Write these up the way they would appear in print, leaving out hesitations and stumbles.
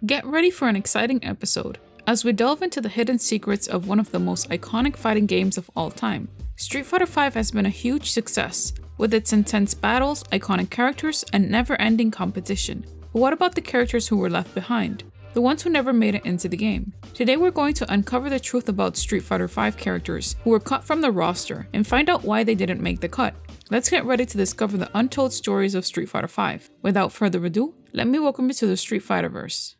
Get ready for an exciting episode as we delve into the hidden secrets of one of the most iconic fighting games of all time. Street Fighter V has been a huge success, with its intense battles, iconic characters, and never-ending competition. But what about the characters who were left behind? The ones who never made it into the game. Today we're going to uncover the truth about Street Fighter V characters who were cut from the roster and find out why they didn't make the cut. Let's get ready to discover the untold stories of Street Fighter V. Without further ado, let me welcome you to the Street Fighterverse.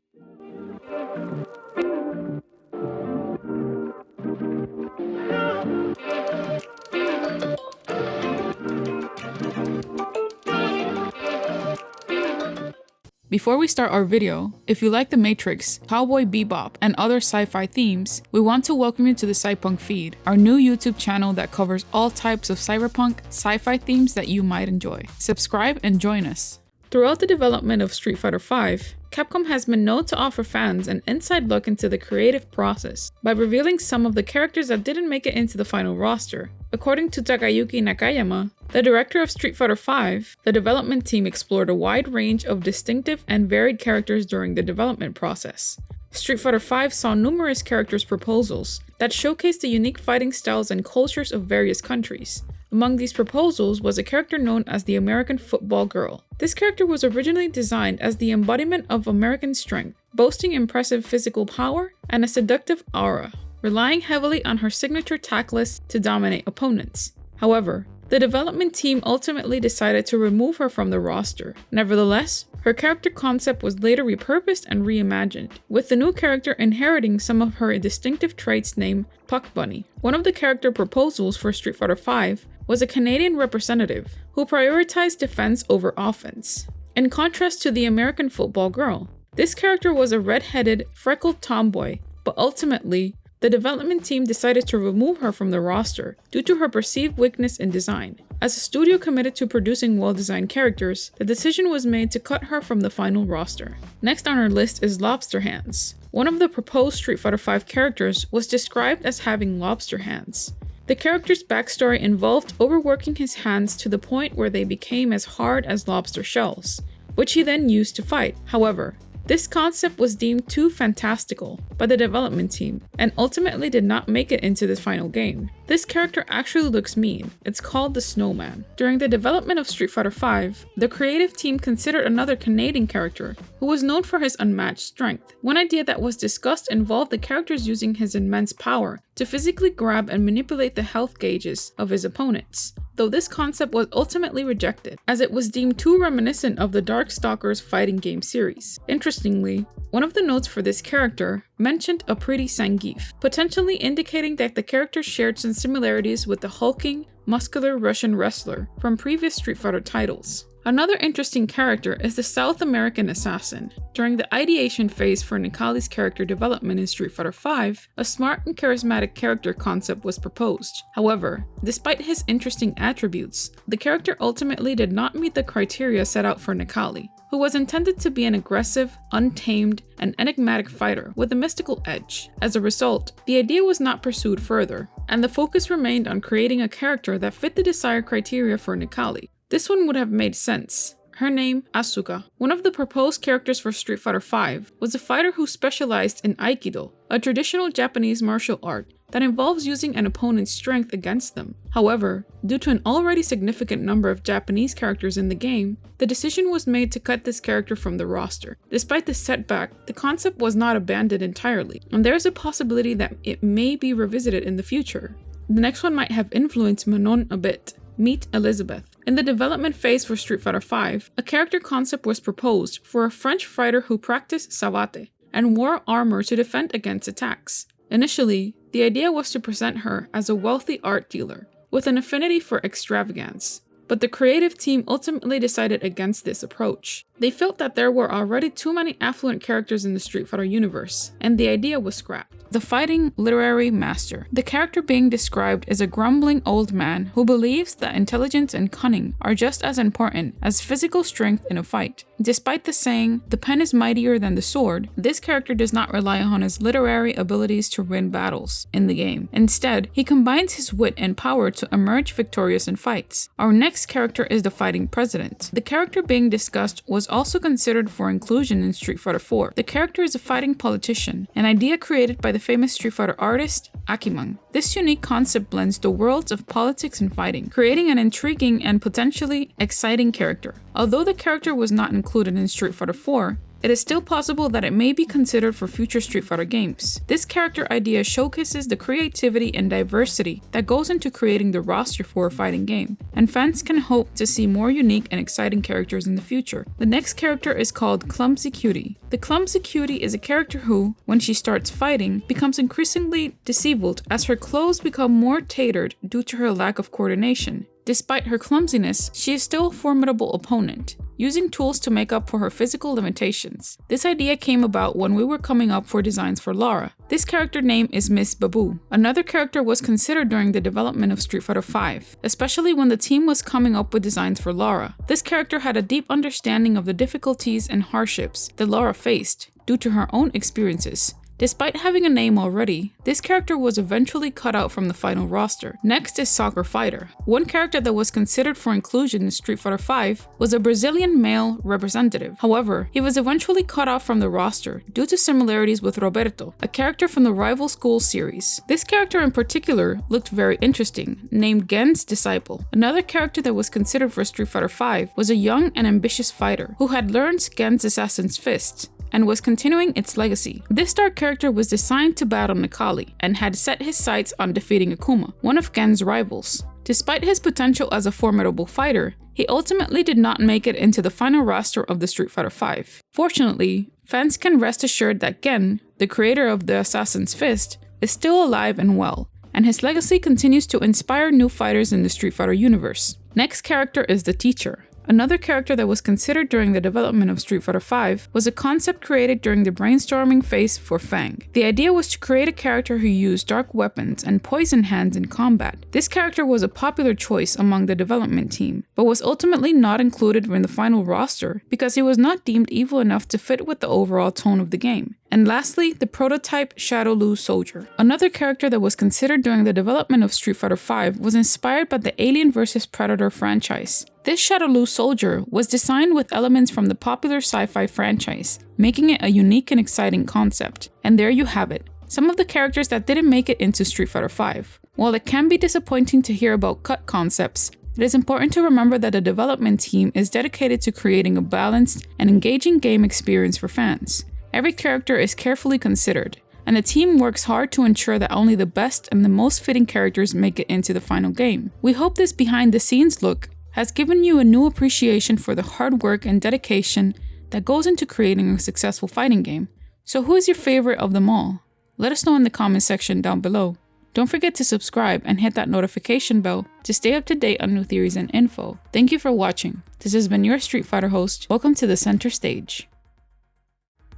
Before we start our video, if you like The Matrix, Cowboy Bebop, and other sci-fi themes, we want to welcome you to the Cypunk feed, our new YouTube channel that covers all types of cyberpunk, sci-fi themes that you might enjoy. Subscribe and join us. Throughout the development of Street Fighter V, Capcom has been known to offer fans an inside look into the creative process by revealing some of the characters that didn't make it into the final roster. According to Takayuki Nakayama, the director of Street Fighter V, the development team explored a wide range of distinctive and varied characters during the development process. Street Fighter V saw numerous characters' proposals that showcased the unique fighting styles and cultures of various countries. Among these proposals was a character known as the American Football Girl. This character was originally designed as the embodiment of American strength, boasting impressive physical power and a seductive aura, relying heavily on her signature tackless to dominate opponents. However, the development team ultimately decided to remove her from the roster. Nevertheless, her character concept was later repurposed and reimagined, with the new character inheriting some of her distinctive traits named Puck Bunny. One of the character proposals for Street Fighter V was a Canadian representative who prioritized defense over offense. In contrast to the American Football Girl, this character was a red-headed, freckled tomboy, but ultimately, the development team decided to remove her from the roster due to her perceived weakness in design. As a studio committed to producing well-designed characters, the decision was made to cut her from the final roster. Next on our list is Lobster Hands. One of the proposed Street Fighter V characters was described as having lobster hands. The character's backstory involved overworking his hands to the point where they became as hard as lobster shells, which he then used to fight. However, this concept was deemed too fantastical by the development team and ultimately did not make it into the final game. This character actually looks mean. It's called the Snowman. During the development of Street Fighter V, the creative team considered another Canadian character who was known for his unmatched strength. One idea that was discussed involved the character using his immense power to physically grab and manipulate the health gauges of his opponents, though this concept was ultimately rejected, as it was deemed too reminiscent of the Darkstalkers fighting game series. Interestingly, one of the notes for this character mentioned a pretty Zangief, potentially indicating that the character shared some similarities with the hulking, muscular Russian wrestler from previous Street Fighter titles. Another interesting character is the South American Assassin. During the ideation phase for Necalli's character development in Street Fighter V, a smart and charismatic character concept was proposed. However, despite his interesting attributes, the character ultimately did not meet the criteria set out for Necalli, who was intended to be an aggressive, untamed, and enigmatic fighter with a mystical edge. As a result, the idea was not pursued further, and the focus remained on creating a character that fit the desired criteria for Necalli. This one would have made sense. Her name, Asuka. One of the proposed characters for Street Fighter V was a fighter who specialized in Aikido, a traditional Japanese martial art that involves using an opponent's strength against them. However, due to an already significant number of Japanese characters in the game, the decision was made to cut this character from the roster. Despite this setback, the concept was not abandoned entirely, and there is a possibility that it may be revisited in the future. The next one might have influenced Manon a bit. Meet Elizabeth. In the development phase for Street Fighter V, a character concept was proposed for a French fighter who practiced savate and wore armor to defend against attacks. Initially, the idea was to present her as a wealthy art dealer with an affinity for extravagance, but the creative team ultimately decided against this approach. They felt that there were already too many affluent characters in the Street Fighter universe, and the idea was scrapped. The Fighting Literary Master. The character being described is a grumbling old man who believes that intelligence and cunning are just as important as physical strength in a fight. Despite the saying, "the pen is mightier than the sword," this character does not rely on his literary abilities to win battles in the game. Instead, he combines his wit and power to emerge victorious in fights. Our next character is the Fighting President. The character being discussed was was also considered for inclusion in Street Fighter 4. The character is a fighting politician, an idea created by the famous Street Fighter artist Akimon. This unique concept blends the worlds of politics and fighting, creating an intriguing and potentially exciting character. Although the character was not included in Street Fighter 4, it is still possible that it may be considered for future Street Fighter games. This character idea showcases the creativity and diversity that goes into creating the roster for a fighting game, and fans can hope to see more unique and exciting characters in the future. The next character is called Clumsy Cutie. The Clumsy Cutie is a character who, when she starts fighting, becomes increasingly disabled as her clothes become more tailored due to her lack of coordination. Despite her clumsiness, she is still a formidable opponent, using tools to make up for her physical limitations. This idea came about when we were coming up for designs for Lara. This character name is Miss Babu. Another character was considered during the development of Street Fighter V, especially when the team was coming up with designs for Lara. This character had a deep understanding of the difficulties and hardships that Lara faced due to her own experiences. Despite having a name already, this character was eventually cut out from the final roster. Next is Soccer Fighter. One character that was considered for inclusion in Street Fighter V was a Brazilian male representative. However, he was eventually cut off from the roster due to similarities with Roberto, a character from the Rival School series. This character in particular looked very interesting, named Gen's disciple. Another character that was considered for Street Fighter V was a young and ambitious fighter who had learned Gen's assassin's fist and was continuing its legacy. This dark character was designed to battle Nikali and had set his sights on defeating Akuma, one of Gen's rivals. Despite his potential as a formidable fighter, he ultimately did not make it into the final roster of the Street Fighter V. Fortunately, fans can rest assured that Gen, the creator of the Assassin's Fist, is still alive and well, and his legacy continues to inspire new fighters in the Street Fighter universe. Next character is the Teacher. Another character that was considered during the development of Street Fighter V was a concept created during the brainstorming phase for Fang. The idea was to create a character who used dark weapons and poison hands in combat. This character was a popular choice among the development team, but was ultimately not included in the final roster because he was not deemed evil enough to fit with the overall tone of the game. And lastly, the prototype Shadowloo Soldier. Another character that was considered during the development of Street Fighter V was inspired by the Alien vs Predator franchise. This Shadowloo Soldier was designed with elements from the popular sci-fi franchise, making it a unique and exciting concept. And there you have it, some of the characters that didn't make it into Street Fighter V. While it can be disappointing to hear about cut concepts, it is important to remember that the development team is dedicated to creating a balanced and engaging game experience for fans. Every character is carefully considered, and the team works hard to ensure that only the best and the most fitting characters make it into the final game. We hope this behind-the-scenes look has given you a new appreciation for the hard work and dedication that goes into creating a successful fighting game. So who is your favorite of them all? Let us know in the comment section down below. Don't forget to subscribe and hit that notification bell to stay up to date on new theories and info. Thank you for watching. This has been your Street Fighter host. Welcome to the center stage.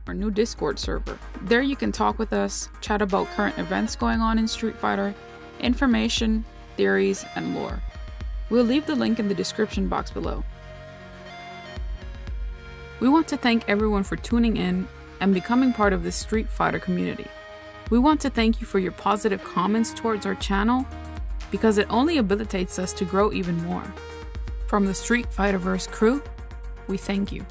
Our new Discord server. There you can talk with us, chat about current events going on in Street Fighter, information, theories, and lore. We'll leave the link in the description box below. We want to thank everyone for tuning in and becoming part of this Street Fighter community. We want to thank you for your positive comments towards our channel because it only habilitates us to grow even more. From the Street Fighterverse crew, we thank you.